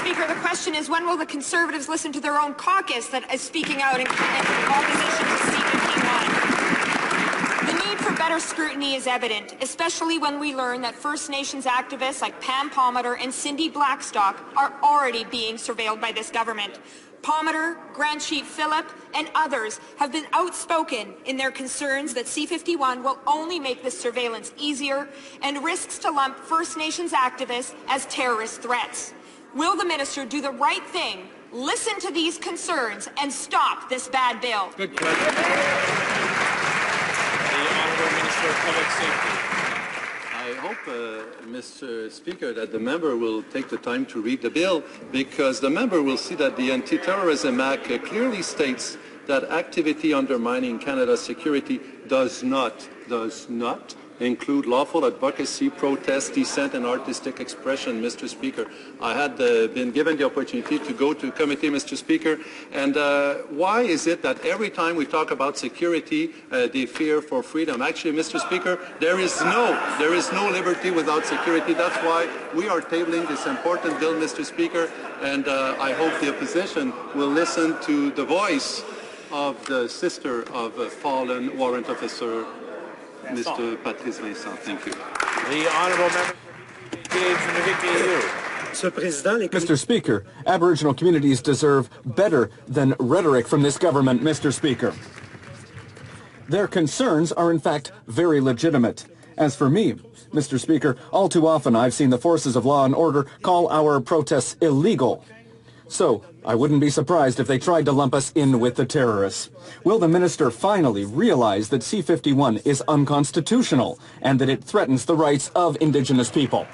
Speaker, the question is, when will the Conservatives listen to their own caucus that is speaking out in opposition to C-51? The need for better scrutiny is evident, especially when we learn that First Nations activists like Palmater and Cindy Blackstock are already being surveilled by this government. Palmater, Grand Chief Phillip, and others have been outspoken in their concerns that C-51 will only make this surveillance easier and risks to lump First Nations activists as terrorist threats. Will the minister do the right thing, listen to these concerns, and stop this bad bill? Good question. The Honourable Minister of Public Safety. I hope, Mr. Speaker, that the member will take the time to read the bill, because the member will see that the Anti-Terrorism Act clearly states that activity undermining Canada's security does not include lawful advocacy, protest, dissent, and artistic expression, Mr. Speaker. I had been given the opportunity to go to committee, Mr. Speaker, and why is it that every time we talk about security, they fear for freedom? Actually, Mr. Speaker, there is no liberty without security. That's why we are tabling this important bill, Mr. Speaker, and I hope the opposition will listen to the voice of the sister of a fallen warrant officer, Mr. Patrice Vincent. Thank you. The Honourable Member for Mr. Speaker, Aboriginal communities deserve better than rhetoric from this government, Mr. Speaker. Their concerns are in fact very legitimate. As for me, Mr. Speaker, all too often I've seen the forces of law and order call our protests illegal. So, I wouldn't be surprised if they tried to lump us in with the terrorists. Will the minister finally realize that C-51 is unconstitutional and that it threatens the rights of Indigenous people?